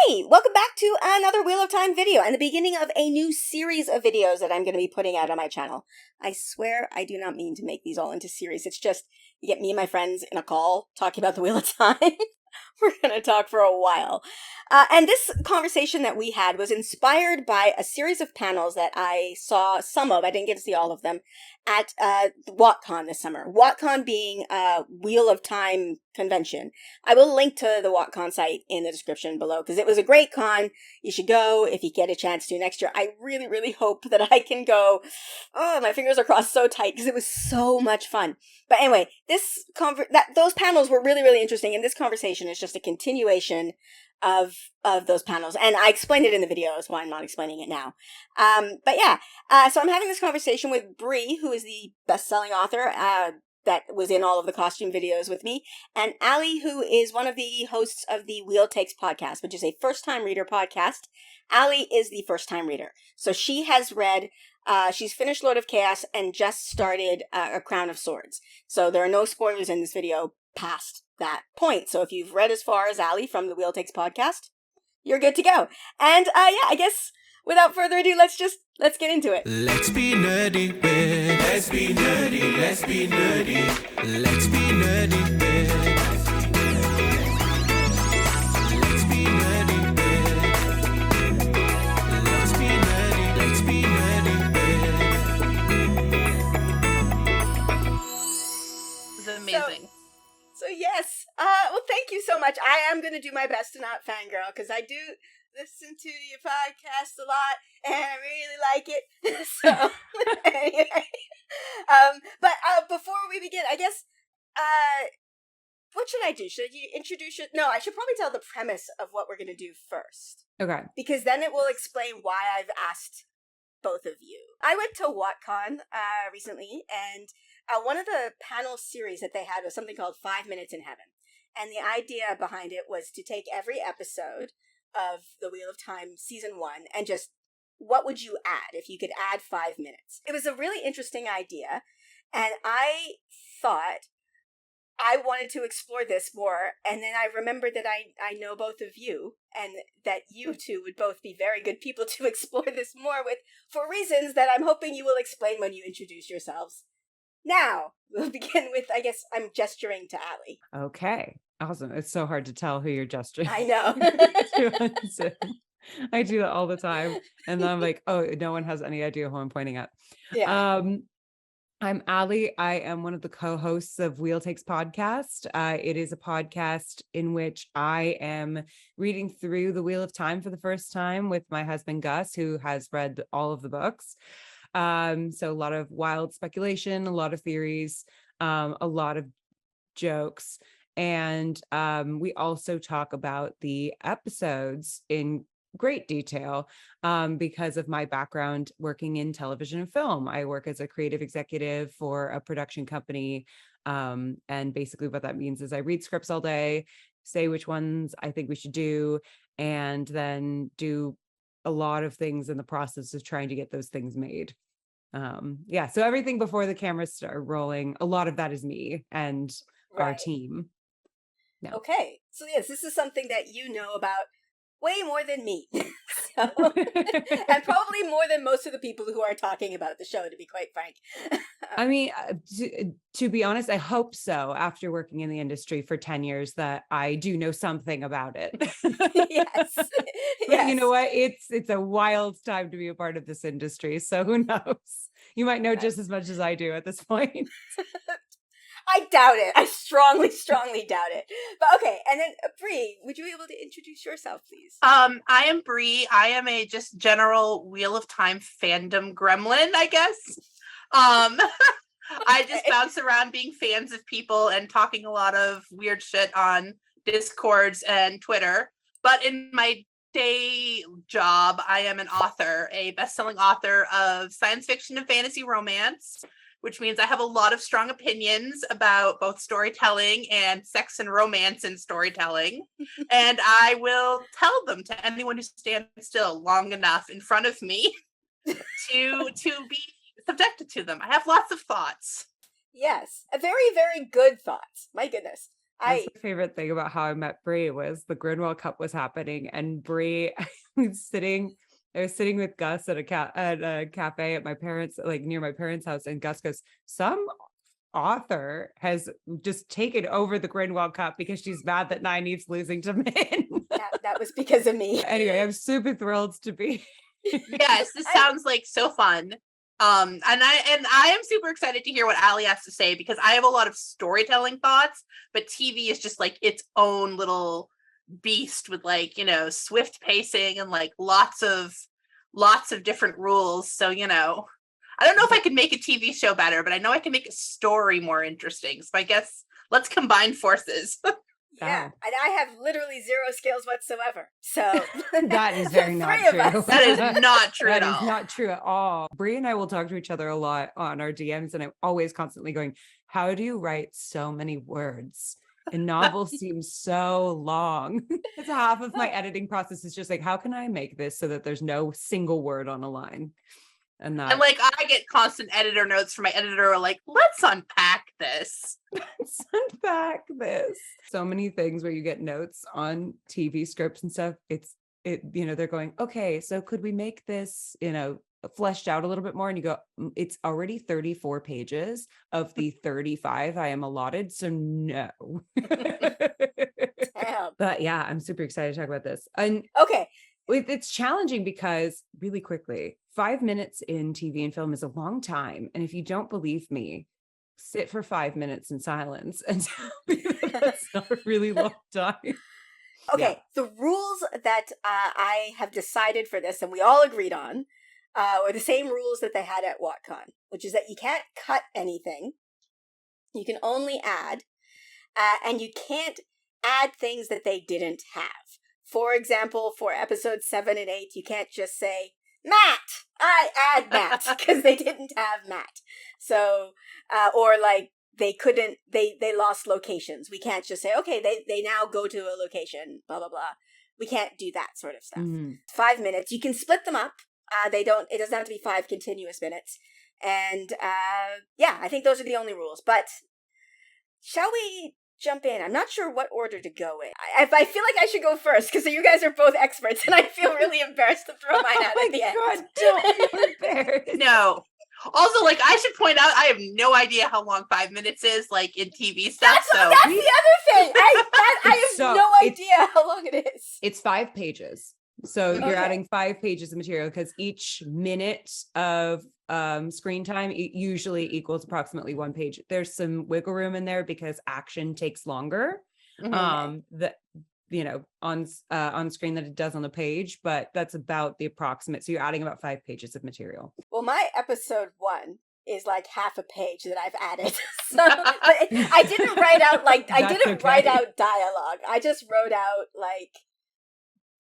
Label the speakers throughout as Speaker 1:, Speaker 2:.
Speaker 1: Hey, welcome back to another Wheel of Time video and the beginning of a new series of videos that I'm going to be putting out on my channel. I swear I do not mean to make these all into series. It's just you get me and my friends in a call talking about the Wheel of Time. We're going to talk for a while. And this conversation that we had was inspired by a series of panels that I saw some of, I didn't get to see all of them, at WoTCon this summer. WoTCon being a Wheel of Time convention. I will link to the WoTCon site in the description below because it was a great con. You should go if you get a chance to next year. I really, really hope that I can go. Oh, my fingers are crossed so tight because it was so much fun. But anyway, those panels were really, really interesting, and this conversation is just a continuation of those panels. And I explained it in the video, that's why I'm not explaining it now. But yeah, so I'm having this conversation with Bree, who is the best-selling author that was in all of the costume videos with me, and Allie, who is one of the hosts of the WoTCon podcast, which is a first-time reader podcast. Allie is the first-time reader. So she has read, she's finished Lord of Chaos and just started A Crown of Swords. So there are no spoilers in this video past that point. So if you've read as far as Allie from the WoTCon podcast, you're good to go. And yeah, I guess without further ado, let's get into it.
Speaker 2: Let's be nerdy, babe. Let's be nerdy, let's be nerdy. Let's be nerdy, babe. Let's be nerdy, babe. Let's be nerdy, let's be nerdy, babe.
Speaker 3: This is amazing.
Speaker 1: So yes, well, thank you so much. I am going to do my best to not fangirl, because I do listen to your podcast a lot, and I really like it. So, anyway. But before we begin, I guess, what should I do? Should you introduce it? No, I should probably tell the premise of what we're going to do first.
Speaker 4: Okay.
Speaker 1: Because then it will explain why I've asked both of you. I went to WatCon recently, and one of the panel series that they had was something called 5 Minutes in Heaven. And the idea behind it was to take every episode of the Wheel of Time Season 1 and just, what would you add if you could add 5 minutes? It was a really interesting idea, and I thought I wanted to explore this more, and then I remembered that I know both of you, and that you two would both be very good people to explore this more with, for reasons that I'm hoping you will explain when you introduce yourselves. Now, we'll begin with, I guess I'm gesturing to Allie.
Speaker 4: Okay. Awesome. It's so hard to tell who you're gesturing.
Speaker 1: I know.
Speaker 4: I do that all the time. And then I'm like, oh, no one has any idea who I'm pointing at.
Speaker 1: Yeah.
Speaker 4: I'm Allie. I am one of the co-hosts of WoTCon podcast. It is a podcast in which I am reading through the Wheel of Time for the first time with my husband, Gus, who has read all of the books. So a lot of wild speculation, a lot of theories, a lot of jokes. And we also talk about the episodes in great detail because of my background working in television and film. I work as a creative executive for a production company. And basically what that means is I read scripts all day, say which ones I think we should do, and then do a lot of things in the process of trying to get those things made. Yeah, so everything before the cameras start rolling, a lot of that is me and our team.
Speaker 1: Yeah. Okay, so yes, this is something that you know about way more than me. So, and probably more than most of the people who are talking about the show, to be quite frank.
Speaker 4: I mean, to be honest, I hope so, after working in the industry for 10 years, that I do know something about it.
Speaker 1: Yes.
Speaker 4: But you know what? It's a wild time to be a part of this industry. So who knows? You might know just as much as I do at this point.
Speaker 1: I doubt it. I strongly, strongly doubt it. But okay, and then Bree, would you be able to introduce yourself, please?
Speaker 3: I am Bree. I am a just general Wheel of Time fandom gremlin, I guess. I just bounce around being fans of people and talking a lot of weird shit on Discords and Twitter. But in my day job, I am an author, a best-selling author of science fiction and fantasy romance, which means I have a lot of strong opinions about both storytelling and sex and romance in storytelling. And I will tell them to anyone who stands still long enough in front of me to be subjected to them. I have lots of thoughts.
Speaker 1: Yes, a very, very good thoughts. My goodness.
Speaker 4: That's
Speaker 1: I
Speaker 4: my favorite thing about How I Met Brie was the Grinwell Cup was happening, and Brie was sitting. I was sitting with Gus at a cafe at my parents, like near my parents' house, and Gus goes, "Some author has just taken over the Grinwell Cup because she's mad that Nynaeve's losing to Min."
Speaker 1: that was because of me.
Speaker 4: Anyway, I'm super thrilled to be.
Speaker 3: Yes, this sounds like so fun. And I am super excited to hear what Ali has to say, because I have a lot of storytelling thoughts, but TV is just like its own little beast with, like, you know, swift pacing and like lots of different rules. So, you know, I don't know if I could make a TV show better, but I know I can make a story more interesting. So I guess let's combine forces.
Speaker 1: Yeah, and I have literally zero skills whatsoever. So
Speaker 4: That is very
Speaker 1: the
Speaker 4: not
Speaker 1: three of
Speaker 4: true.
Speaker 1: us.
Speaker 3: That is not true
Speaker 4: That
Speaker 3: at
Speaker 4: is
Speaker 3: all.
Speaker 4: not true at all. Brie and I will talk to each other a lot on our DMs, and I'm always constantly going, "How do you write so many words? A novel seems so long." It's half of my editing process is just like, how can I make this so that there's no single word on a line? And
Speaker 3: And like, I get constant editor notes from my editor, like, let's unpack this.
Speaker 4: let's unpack this. So many things where you get notes on TV scripts and stuff. They're going, okay, so could we make this, fleshed out a little bit more? And you go, it's already 34 pages of the 35 I am allotted. So no.
Speaker 1: Damn.
Speaker 4: But yeah, I'm super excited to talk about this. And
Speaker 1: Okay.
Speaker 4: it's challenging because, really quickly, 5 minutes in TV and film is a long time. And if you don't believe me, sit for 5 minutes in silence and tell me that that's not a really long time.
Speaker 1: Okay, the rules that I have decided for this, and we all agreed on, are the same rules that they had at WoTCon, which is that you can't cut anything. You can only add, and you can't add things that they didn't have. For example, for episodes 7 and 8, you can't just say, Matt! I add Matt, because they didn't have Matt. So, or like, they couldn't, they lost locations. We can't just say, okay, they now go to a location, blah, blah, blah. We can't do that sort of stuff. 5 minutes. You can split them up. It doesn't have to be 5 continuous minutes. And, yeah, I think those are the only rules. But shall we jump in? I'm not sure what order to go in. I feel like I should go first, because you guys are both experts, and I feel really embarrassed to throw mine out at the end.
Speaker 4: God, don't feel embarrassed.
Speaker 3: No. Also, like, I should point out, I have no idea how long 5 minutes is, like, in TV stuff.
Speaker 1: That's the other thing. I have
Speaker 4: So
Speaker 1: no idea how long it is.
Speaker 4: It's 5 pages. So
Speaker 1: Okay.
Speaker 4: you're adding 5 pages of material, because each minute of screen time usually equals approximately 1 page. There's some wiggle room in there because action takes longer. On screen than it does on the page, but that's about the approximate. So you're adding about 5 pages of material.
Speaker 1: Well, my episode 1 is like half a page that I've added. So I didn't write out write out dialogue. I just wrote out like,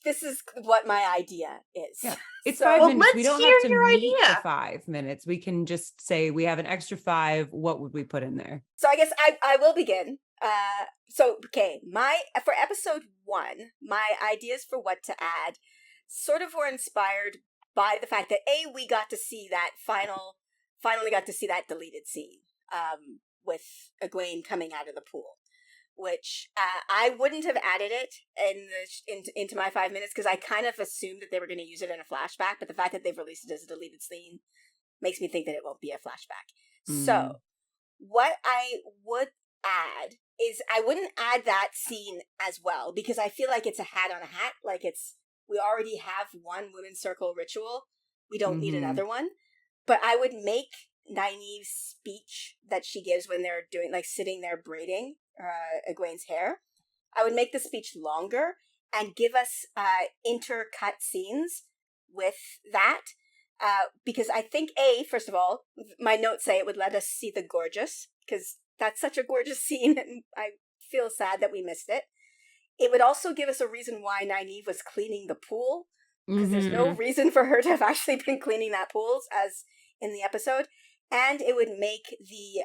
Speaker 1: this is what my idea is.
Speaker 4: Yeah. It's
Speaker 1: So-
Speaker 4: 5
Speaker 3: Well,
Speaker 4: minutes. We
Speaker 3: let's
Speaker 4: don't
Speaker 3: hear
Speaker 4: have to
Speaker 3: your
Speaker 4: meet
Speaker 3: idea.
Speaker 4: the 5 minutes. We can just say we have an extra 5. What would we put in there?
Speaker 1: So I guess I will begin. For episode 1, my ideas for what to add sort of were inspired by the fact that we got to see that finally got to see that deleted scene with Egwene coming out of the pool, which I wouldn't have added it into my 5 minutes, because I kind of assumed that they were going to use it in a flashback, but the fact that they've released it as a deleted scene makes me think that it won't be a flashback. So what I would add is, I wouldn't add that scene as well, because I feel like it's a hat on a hat. Like, we already have one women's circle ritual. We don't need another one. But I would make Nynaeve's speech that she gives when they're doing, like, sitting there braiding Egwene's hair. I would make the speech longer and give us intercut scenes with that. Because I think, first of all, my notes say it would let us see the gorgeous, because that's such a gorgeous scene, and I feel sad that we missed it. It would also give us a reason why Nynaeve was cleaning the pool, because there's no reason for her to have actually been cleaning that pool as in the episode. And it would make the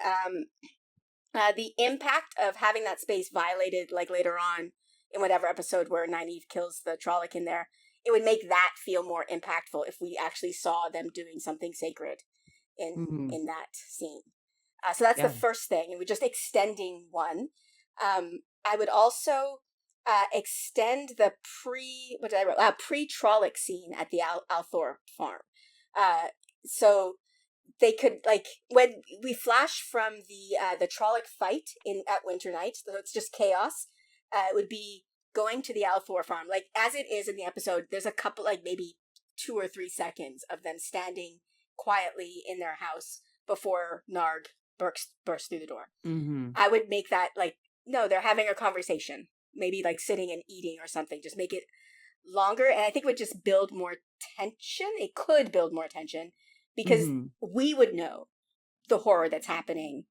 Speaker 1: impact of having that space violated, like later on in whatever episode where Nynaeve kills the Trolloc in there, it would make that feel more impactful if we actually saw them doing something sacred in that scene. So that's the first thing, and we're just extending one. I would also extend the pre-Trolloc scene at the Althor farm. So they could, like, when we flash from the Trolloc fight at Winter Night, so it's just chaos. It would be going to the Althor farm, like as it is in the episode. There's a couple, like maybe 2 or 3 seconds of them standing quietly in their house before Narg bursts through the door.
Speaker 4: Mm-hmm.
Speaker 1: I would make that like, no, they're having a conversation, maybe like sitting and eating or something. Just make it longer, and I think it would just build more tension. It could build more tension because we would know the horror that's happening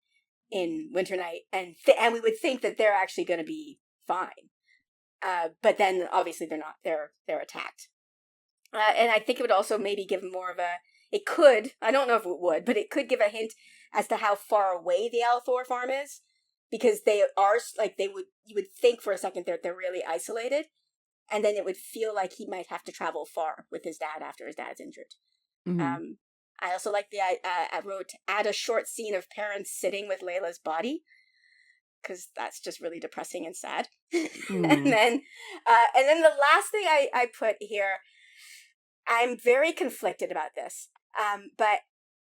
Speaker 1: in Winter Night, and we would think that they're actually going to be fine. But then obviously they're not. They're attacked. And I think it would also maybe give more of a. It could. I don't know if it would, but it could give a hint as to how far away the Althor farm is, because they are like you would think for a second they're really isolated, and then it would feel like he might have to travel far with his dad after his dad's injured.
Speaker 4: Mm-hmm.
Speaker 1: I also like I wrote add a short scene of parents sitting with Layla's body, because that's just really depressing and sad. And then the last thing I put here, I'm very conflicted about this. But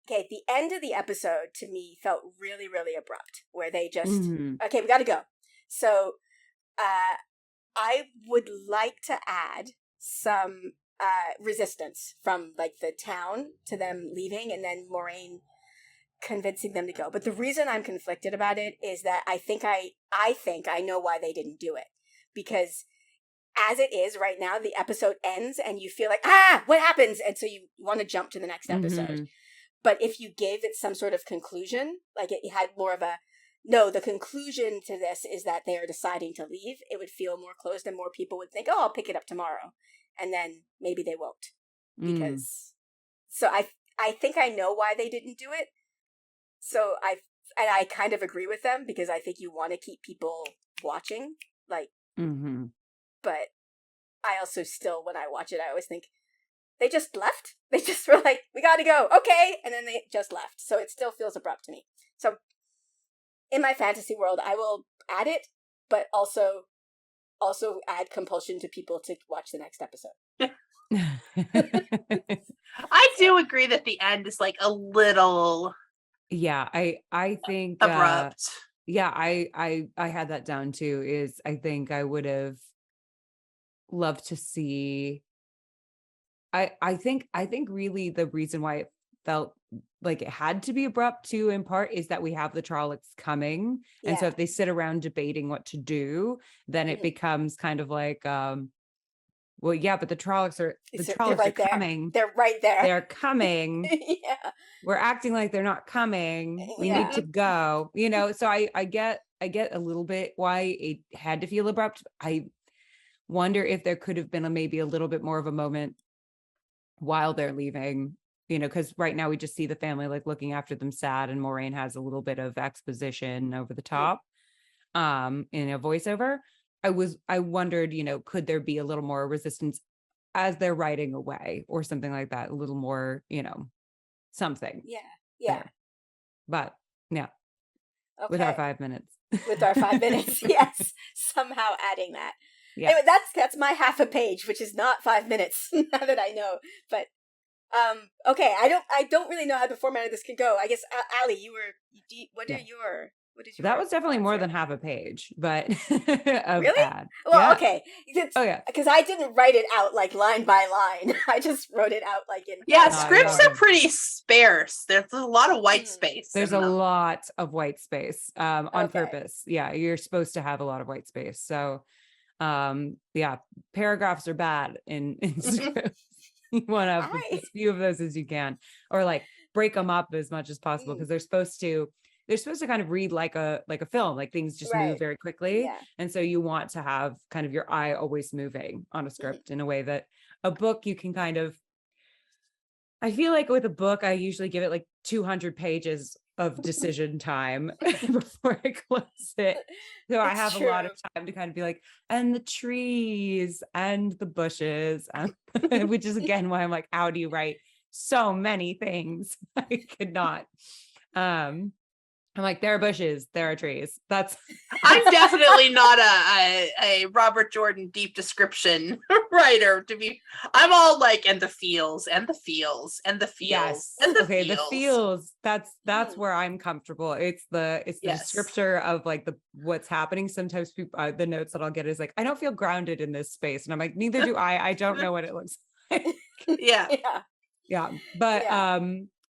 Speaker 1: okay, the end of the episode to me felt really, really abrupt, where they just okay, we got to go. So, I would like to add some resistance from like the town to them leaving, and then Moiraine convincing them to go. But the reason I'm conflicted about it is that I think I know why they didn't do it, because as it is right now, the episode ends and you feel like, what happens? And so you want to jump to the next episode. But if you gave it some sort of conclusion, like it had more of a, no, the conclusion to this is that they are deciding to leave, it would feel more closed and more people would think, oh, I'll pick it up tomorrow. And then maybe they won't. Because, so I think I know why they didn't do it. So I kind of agree with them, because I think you want to keep people watching, like, but I also still, when I watch it, I always think, they just left? They just were like, we gotta go, okay, and then they just left. So it still feels abrupt to me. So in my fantasy world, I will add it, but also add compulsion to people to watch the next episode.
Speaker 3: I do agree that the end is like a little
Speaker 4: I think
Speaker 3: abrupt.
Speaker 4: I had that down too. Is I think I would have loved to see. I think really the reason why it felt like it had to be abrupt too, in part, is that we have the Trollocs coming, and so if they sit around debating what to do, then it becomes kind of like, well, yeah, but the Trollocs are coming.
Speaker 1: They're right there.
Speaker 4: They're coming.
Speaker 1: Yeah,
Speaker 4: we're acting like they're not coming. We need to go. So I get a little bit why it had to feel abrupt. I wonder if there could have been maybe a little bit more of a moment while they're leaving, because right now we just see the family like looking after them sad, and Moiraine has a little bit of exposition over the top in a voiceover. I wondered, could there be a little more resistance as they're riding away or something like that, a little more, something.
Speaker 1: Yeah.
Speaker 4: There. But yeah.
Speaker 1: Okay.
Speaker 4: With our 5 minutes.
Speaker 1: With our 5 minutes, yes. Somehow adding that.
Speaker 4: Yeah.
Speaker 1: Anyway, that's my half a page, which is not 5 minutes, now that I know. But okay, I don't really know how the format of this could go. I guess Ali, what did you?
Speaker 4: That was definitely more than half a page, but
Speaker 1: really?
Speaker 4: Ad.
Speaker 1: Well, okay.
Speaker 4: Because
Speaker 1: I didn't write it out like line by line. I just wrote it out like in.
Speaker 3: Yeah, scripts are pretty sparse. There's a lot of white space.
Speaker 4: There's a lot of white space on purpose. Yeah, you're supposed to have a lot of white space. So, paragraphs are bad in scripts. You want to have as few of those as you can, or like break them up as much as possible, because they're supposed to kind of read like a film, like things just move very quickly. And so you want to have kind of your eye always moving on a script in a way that a book you can kind of, I feel like with a book, I usually give it like 200 pages of decision time before I close it. So I have a lot of time to kind of be like, and the trees and the bushes, which is again why I'm like, how do you write so many things? I could not. I'm like, there are bushes, there are trees. That's
Speaker 3: I'm definitely not a Robert Jordan deep description writer. I'm all like, and the feels, and the feels, and the feels,
Speaker 4: yes.
Speaker 3: and the
Speaker 4: Okay, the
Speaker 3: feels.
Speaker 4: feels. That's where I'm comfortable. It's the
Speaker 3: Yes.
Speaker 4: descriptor of like what's happening. Sometimes people the notes that I'll get is like, I don't feel grounded in this space, and I'm like, neither do I. I don't know what it looks like.
Speaker 3: Yeah.
Speaker 1: Yeah.
Speaker 4: Yeah, but
Speaker 1: Yeah.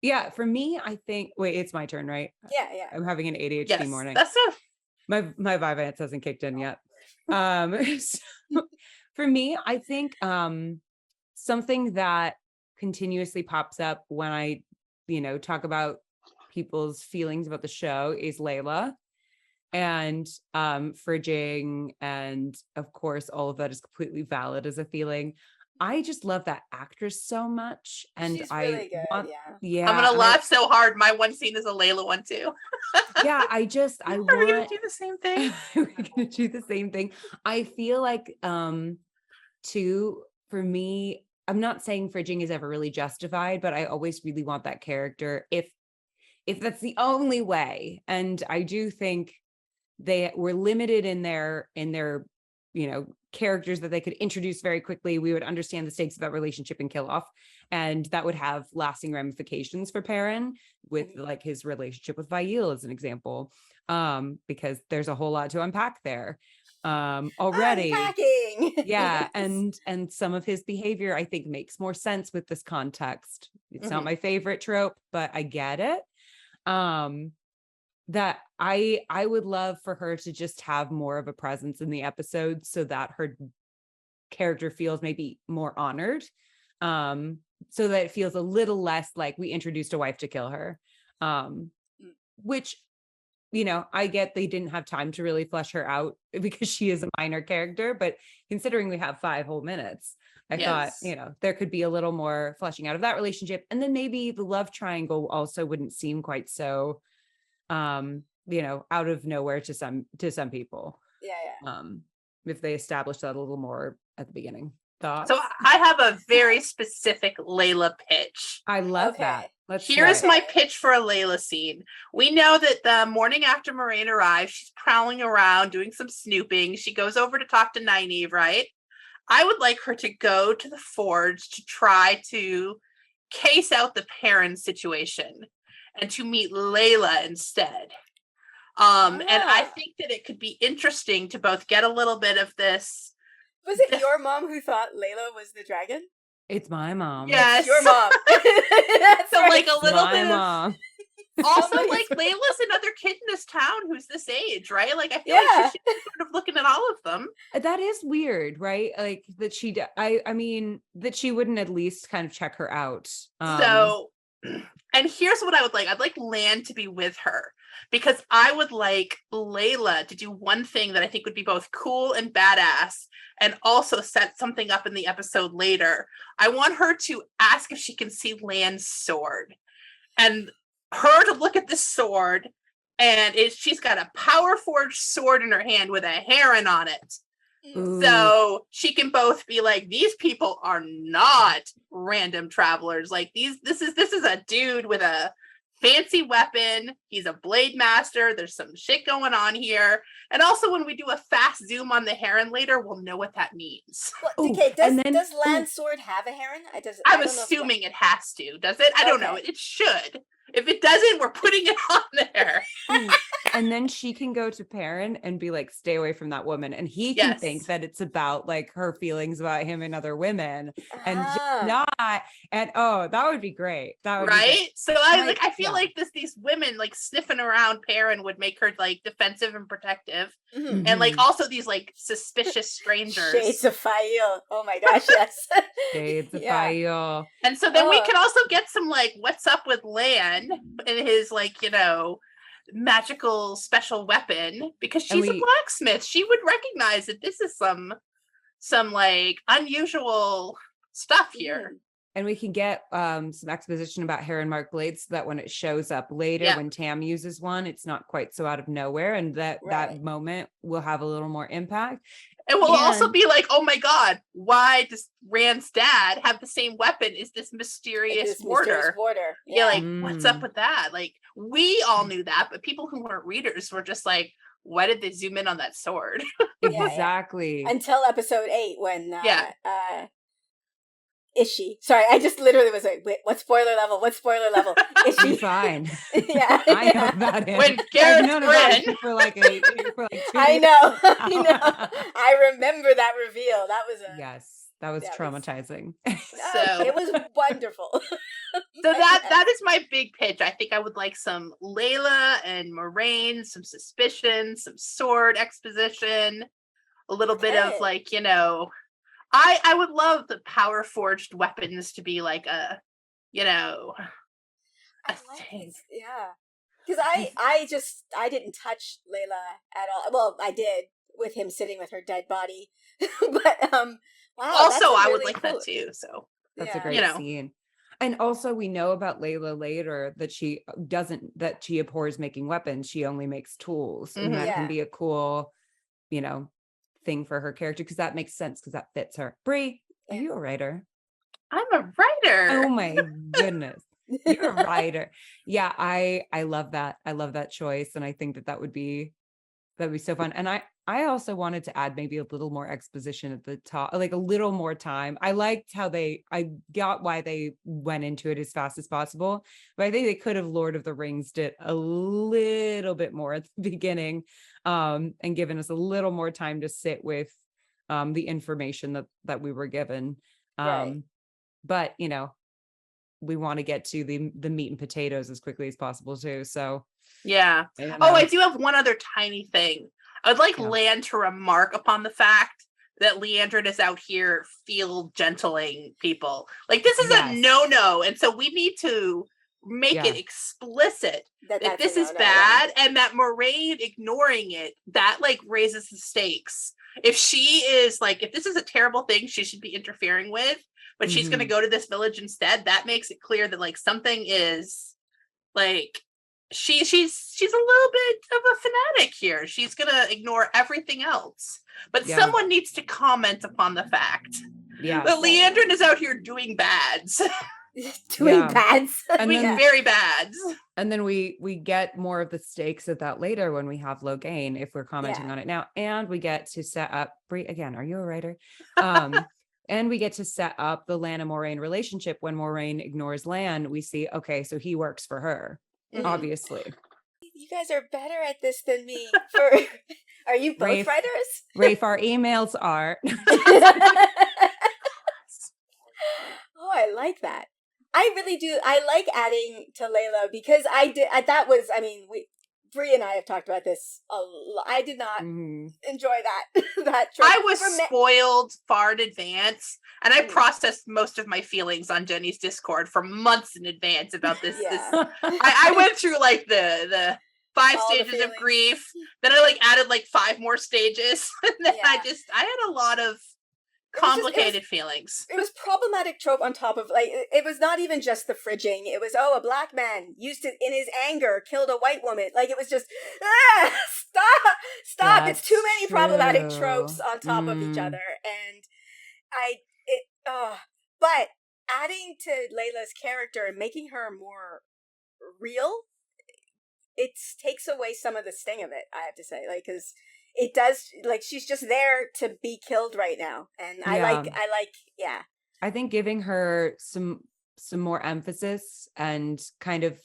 Speaker 4: yeah, for me, I think. Wait, it's my turn, right?
Speaker 1: Yeah. Yeah.
Speaker 4: I'm having an ADHD
Speaker 3: Yes.
Speaker 4: morning.
Speaker 3: That's
Speaker 4: My Vyvanse hasn't kicked in yet. So for me, I think something that continuously pops up when I, talk about people's feelings about the show is Layla, and fridging, and of course all of that is completely valid as a feeling. I just love that actress so much, and
Speaker 1: She's really good.
Speaker 4: want,
Speaker 1: Yeah.
Speaker 3: I'm gonna laugh so hard. My one scene is a Layla one too.
Speaker 4: Yeah, I
Speaker 3: Are we gonna
Speaker 4: want
Speaker 3: do the same thing?
Speaker 4: we're gonna do the same thing. I feel like too, for me, I'm not saying fridging is ever really justified, but I always really want that character if that's the only way. And I do think they were limited in their characters that they could introduce very quickly. We would understand the stakes of that relationship and kill off, and that would have lasting ramifications for Perrin with like his relationship with Vail as an example, because there's a whole lot to unpack there already.
Speaker 1: Unpacking.
Speaker 4: Yeah, and some of his behavior I think makes more sense with this context. It's not my favorite trope, but I get it. That I would love for her to just have more of a presence in the episode so that her character feels maybe more honored, so that it feels a little less like we introduced a wife to kill her, which I get they didn't have time to really flesh her out because she is a minor character, but considering we have 5 whole minutes, I thought, there could be a little more fleshing out of that relationship, and then maybe the love triangle also wouldn't seem quite so out of nowhere to some people.
Speaker 1: Yeah.
Speaker 4: If they establish that a little more at the beginning. Thoughts?
Speaker 3: So I have a very specific Layla pitch.
Speaker 4: I love that.
Speaker 3: Here's my pitch for a Layla scene. We know that the morning after Moraine arrives, she's prowling around doing some snooping. She goes over to talk to Nynaeve, right? I would like her to go to the forge to try to case out the Perrin situation and to meet Layla instead. And I think that it could be interesting to both get a little bit of this.
Speaker 1: Was it your mom who thought Layla was the dragon?
Speaker 4: It's my mom.
Speaker 1: It's
Speaker 3: Yes.
Speaker 1: your mom. That's
Speaker 3: So
Speaker 1: right.
Speaker 3: like a little
Speaker 4: my
Speaker 3: bit
Speaker 4: mom.
Speaker 3: of also like Layla's another kid in this town who's this age, right? Like I feel like she should be sort of looking at all of them.
Speaker 4: That is weird, right? Like that I mean that she wouldn't at least kind of check her out.
Speaker 3: So and here's what I would like. I'd like Lan to be with her because I would like Layla to do one thing that I think would be both cool and badass and also set something up in the episode later. I want her to ask if she can see Lan's sword and her to look at this sword, and she's got a power forged sword in her hand with a heron on it.
Speaker 4: Ooh.
Speaker 3: So she can both be like, these people are not random travelers. Like this is a dude with a fancy weapon. He's a blade master. There's some shit going on here. And also when we do a fast zoom on the heron later, we'll know what that means.
Speaker 1: Well, okay, does Lan's sword have a heron?
Speaker 3: I'm assuming it has to. Does it? I don't know. It should. If it doesn't, we're putting it on there.
Speaker 4: And then she can go to Perrin and be like, stay away from that woman. And he can think that it's about like her feelings about him and other women and just not. And that would be great. That would be great.
Speaker 3: So I feel like these women like sniffing around Perrin would make her like defensive and protective.
Speaker 1: Mm-hmm.
Speaker 3: And like also these like suspicious strangers.
Speaker 1: Shades of Fael. Oh my gosh, yes.
Speaker 4: Shades of Fael.
Speaker 3: And so then we can also get some like what's up with Lan and his like, magical special weapon, because she's a blacksmith. She would recognize that this is some like unusual stuff here.
Speaker 4: And we can get some exposition about Heron Mark blades so that when it shows up later, when Tam uses one, it's not quite so out of nowhere, and that moment will have a little more impact.
Speaker 3: And we'll also
Speaker 1: And-
Speaker 3: be like, oh my God, why does Rand's dad have the same weapon as this mysterious warder? Yeah, like, what's up with that? Like, we all knew that, but people who weren't readers were just like, why did they zoom in on that sword?
Speaker 4: Exactly.
Speaker 1: Until episode 8 when is she? Sorry, I just literally was like, wait, what spoiler level? What spoiler level? Is she?
Speaker 4: You're fine.
Speaker 1: Yeah.
Speaker 4: I know about it.
Speaker 3: When
Speaker 4: I've
Speaker 3: Garrett's
Speaker 4: known about
Speaker 3: Bryn.
Speaker 4: it for like 2
Speaker 1: I
Speaker 4: years.
Speaker 1: know. I know. I remember that reveal. That was
Speaker 4: Yes, that was traumatizing.
Speaker 3: So
Speaker 1: it was wonderful.
Speaker 3: So that is my big pitch. I think I would like some Layla and Moraine, some suspicion, some sword exposition, a little bit of like, you know, I would love the power forged weapons to be like a, you know, a thing.
Speaker 1: Yeah. Because I didn't touch Layla at all. Well, I did with him sitting with her dead body. But wow.
Speaker 3: Also, I would
Speaker 1: really
Speaker 3: like
Speaker 1: cool.
Speaker 3: that too. So
Speaker 4: That's a great scene. And also we know about Layla later that she abhors making weapons. She only makes tools. And that can be a cool, you know, thing for her character, because that makes sense, because that fits her. Bree, are you a writer?
Speaker 3: I'm a writer.
Speaker 4: Oh my goodness. You're a writer. Yeah, I love that. I love that choice. And I think that would be so fun. And I also wanted to add maybe a little more exposition at the top, like a little more time. I liked how I got why they went into it as fast as possible, but I think they could have Lord of the Rings it a little bit more at the beginning, and given us a little more time to sit with the information that we were given. But you know, we want to get to the meat and potatoes as quickly as possible too. So
Speaker 3: yeah. Oh, I do have one other tiny thing. I'd like Lan to remark upon the fact that Leandrin is out here field gentling people. Like, this is a no-no. And so we need to make it explicit that this is bad, and that Moraine ignoring it, that like raises the stakes. If she is like, if this is a terrible thing she should be interfering with, but she's going to go to this village instead, that makes it clear that like something is like, she's a little bit of a fanatic here. She's gonna ignore everything else. But someone needs to comment upon the fact that Leandrin is out here doing bads.
Speaker 1: Doing bads.
Speaker 4: And then,
Speaker 3: very bads.
Speaker 4: And then we get more of the stakes of that later when we have Logain, if we're commenting on it now. And we get to set up Brie again. Are you a writer? And we get to set up the Lan and Moraine relationship. When Moraine ignores Lan, we see, okay, so he works for her. Obviously,
Speaker 1: you guys are better at this than me. Are you both writers?
Speaker 4: Rafe, our emails are.
Speaker 1: Oh, I like that. I really do. I like adding to Layla because Bree and I have talked about this a lot. I did not enjoy that trope.
Speaker 3: I was spoiled far in advance, and I processed most of my feelings on Jenny's Discord for months in advance about this. I went through like the 5 stages of grief. Then I like added like 5 more stages, and then I had a lot of complicated feelings.
Speaker 1: It was problematic trope on top of, like, it was not even just the fridging. It was, a black man used to, in his anger, killed a white woman. Like, it was just, stop. It's too many problematic tropes on top of each other. And but adding to Layla's character and making her more real, it takes away some of the sting of it, I have to say. Like, because it does, like, she's just there to be killed right now. And I think
Speaker 4: giving her some more emphasis and kind of,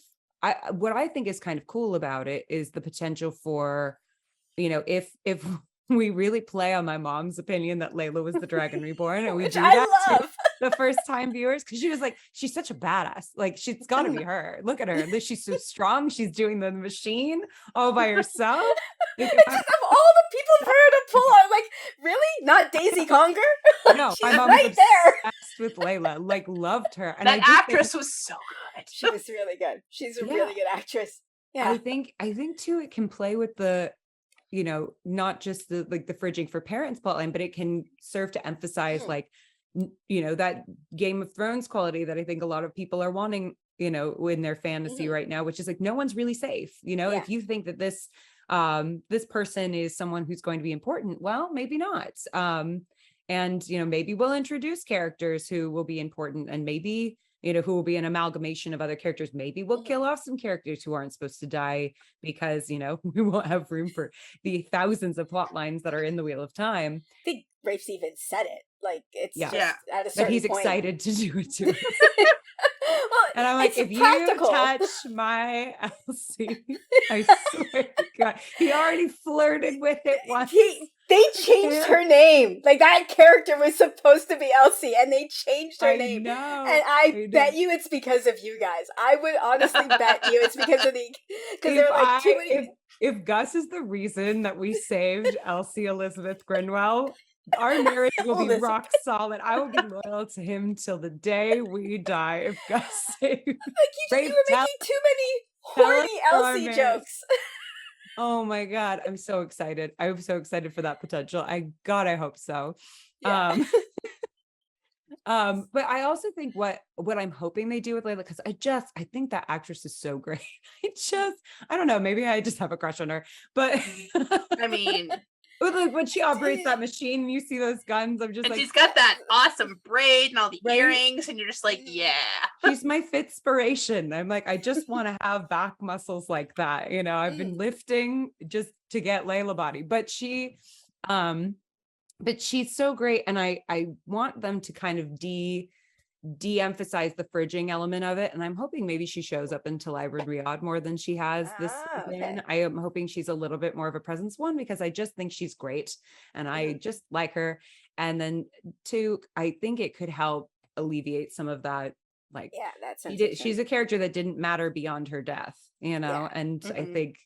Speaker 4: what I think is kind of cool about it is the potential for, you know, if we really play on my mom's opinion that Layla was the Dragon Reborn, and we do that to the first time viewers, because she was like, she's such a badass, like, she's got to be her. Look at her, she's so strong, she's doing the machine all by herself.
Speaker 1: Just of all the people for her to pull on, like, really? Not Daisy Conger?
Speaker 4: No,
Speaker 1: she's
Speaker 4: my mom
Speaker 1: right
Speaker 4: was
Speaker 1: there.
Speaker 4: obsessed with Layla, like, loved her. And
Speaker 3: that actress was so good.
Speaker 1: She was really good. She's a really good actress. Yeah.
Speaker 4: I think too, it can play with the, you know, not just the fridging for parents plotline, but it can serve to emphasize like, you know, that Game of Thrones quality that I think a lot of people are wanting, you know, in their fantasy right now, which is like, no one's really safe. You know, if you think that this this person is someone who's going to be important. Well, maybe not. And, maybe we'll introduce characters who will be important, and maybe, who will be an amalgamation of other characters. Maybe we'll kill off some characters who aren't supposed to die because, we won't have room for the thousands of plot lines that are in the Wheel of Time.
Speaker 1: I think Rafe's even said it. Like, it's
Speaker 4: Yeah.
Speaker 1: just at a certain
Speaker 4: But he's
Speaker 1: point.
Speaker 4: excited to do it too.
Speaker 1: Well,
Speaker 4: And I'm like,
Speaker 1: it's
Speaker 4: if
Speaker 1: practical.
Speaker 4: you touch my Elsie, I swear to God, he already flirted with it once.
Speaker 1: They changed her name. Like, that character was supposed to be Elsie, and they changed her name.
Speaker 4: know.
Speaker 1: And I bet you it's because of you guys. I would honestly bet you it's because of because there are like too many.
Speaker 4: If Gus is the reason that we saved Elsie Elizabeth Grinwell, our marriage will be rock solid. I will be loyal to him till the day we die if Gus saves.
Speaker 1: Like, you were making too many horny Elsie jokes.
Speaker 4: Oh my God. I'm so excited. I'm so excited for that potential. I hope so.
Speaker 1: Yeah.
Speaker 4: But I also think what I'm hoping they do with Layla, because I think that actress is so great. I don't know, maybe I just have a crush on her, but
Speaker 3: I mean,
Speaker 4: when she operates that machine and you see those guns, I'm just
Speaker 3: and
Speaker 4: like,
Speaker 3: she's got that awesome braid and all the earrings, and you're just like, yeah.
Speaker 4: She's my fitspiration. I'm like, I just want to have back muscles like that. I've been lifting just to get Layla body, but she's so great. And I want them to kind of de-emphasize the fridging element of it. And I'm hoping maybe she shows up in Layla and Riyadh more than she has this season.
Speaker 1: Okay.
Speaker 4: I am hoping she's a little bit more of a presence, one, because I just think she's great and I just like her. And then two, I think it could help alleviate some of that. Like,
Speaker 1: yeah, that's
Speaker 4: she's a character that didn't matter beyond her death, and I think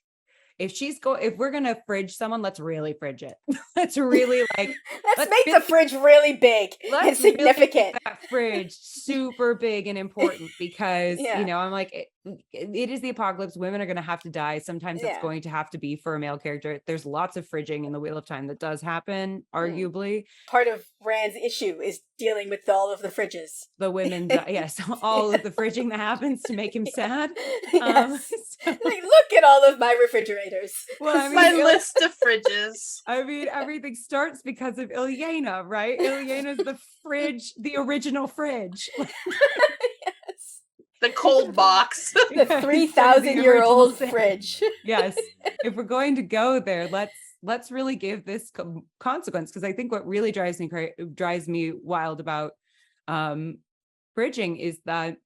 Speaker 4: if we're gonna fridge someone, let's really fridge it. Let's really
Speaker 1: let's make the fridge really big and significant.
Speaker 4: Really make that fridge super big and important because I'm like, it is the apocalypse. Women are going to have to die. Sometimes it's going to have to be for a male character. There's lots of fridging in the Wheel of Time that does happen, arguably.
Speaker 1: Part of Rand's issue is dealing with all of the fridges.
Speaker 4: The women, yes, all of the fridging that happens to make him sad.
Speaker 1: Yes. Like, look at all of my refrigerators.
Speaker 3: Well, I mean, my list of fridges.
Speaker 4: I mean, everything starts because of Ilyena, right? Ilyena's the fridge, the original fridge.
Speaker 3: The cold box.
Speaker 1: The 3,000-year-old fridge.
Speaker 4: Yes. If we're going to go there, let's really give this consequence, because I think what really drives me wild about bridging is that,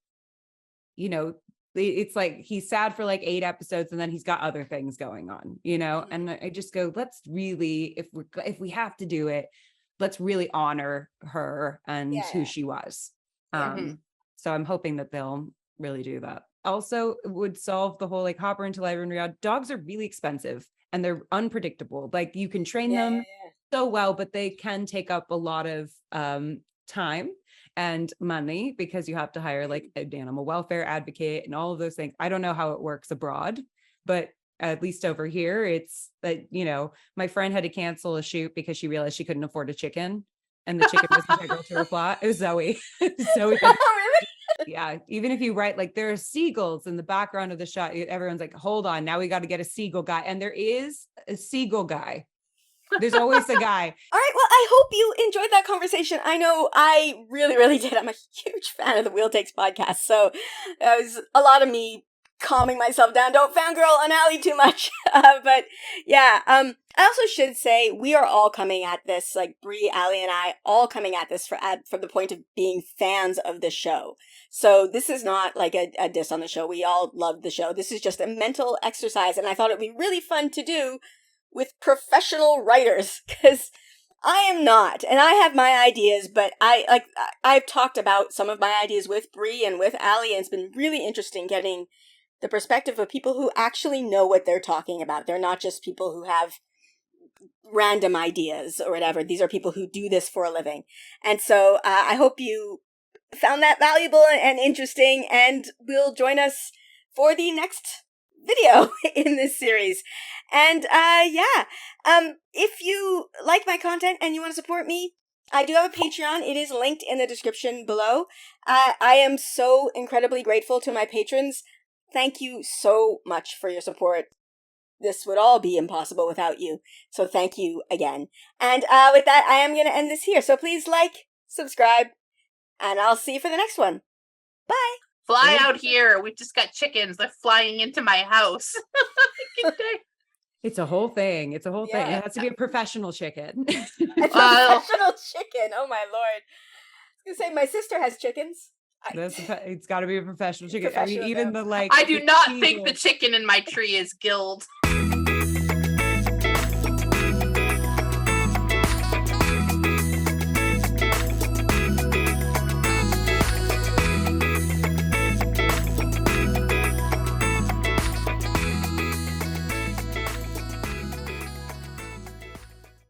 Speaker 4: it's like he's sad for like 8 episodes and then he's got other things going on, and I just go, let's really, if we have to do it, let's really honor her and who she was. So I'm hoping that they'll really do that. Also, it would solve the whole like Hopper and Layla and Riyadh. Dogs are really expensive and they're unpredictable. Like, you can train them so well, but they can take up a lot of time and money because you have to hire like an animal welfare advocate and all of those things. I don't know how it works abroad, but at least over here, it's that, my friend had to cancel a shoot because she realized she couldn't afford a chicken, and the chicken was integral to her plot. It was Zoe. Zoe.
Speaker 1: Oh, really?
Speaker 4: Yeah. Even if you write, like, there are seagulls in the background of the shot, everyone's like, hold on, now we got to get a seagull guy. And there is a seagull guy. There's always a guy.
Speaker 1: All right. Well, I hope you enjoyed that conversation. I know I really, really did. I'm a huge fan of the Wheel Takes podcast. So it was a lot of me calming myself down. Don't fangirl on Allie too much. But yeah, I also should say we are all coming at this, like Brie, Allie, and I, all coming at this from the point of being fans of the show. So this is not like a diss on the show. We all loved the show. This is just a mental exercise, and I thought it'd be really fun to do with professional writers, because I am not, and I have my ideas, but I've talked about some of my ideas with Brie and with Allie, and it's been really interesting getting the perspective of people who actually know what they're talking about. They're not just people who have random ideas or whatever. These are people who do this for a living. And so I hope you found that valuable and interesting, and will join us for the next video in this series. And if you like my content and you want to support me, I do have a Patreon. It is linked in the description below. I am so incredibly grateful to my patrons. Thank you so much for your support. this would all be impossible without you. So thank you again. And with that, I am going to end this here. So please like, subscribe, and I'll see you for the next one. Bye.
Speaker 3: Fly out here. We've just got chickens. They're flying into my house.
Speaker 4: It's a whole thing. It's a whole thing.
Speaker 1: Yeah.
Speaker 4: It has to be a professional chicken.
Speaker 1: A professional chicken. Oh my Lord. I was going to say, my sister has chickens.
Speaker 4: It's got to be a professional chicken. I
Speaker 1: Professional,
Speaker 4: mean, even
Speaker 1: though.
Speaker 4: the like.
Speaker 3: I do
Speaker 4: the
Speaker 3: not think the
Speaker 4: cheeses.
Speaker 3: chicken in my tree is gilled.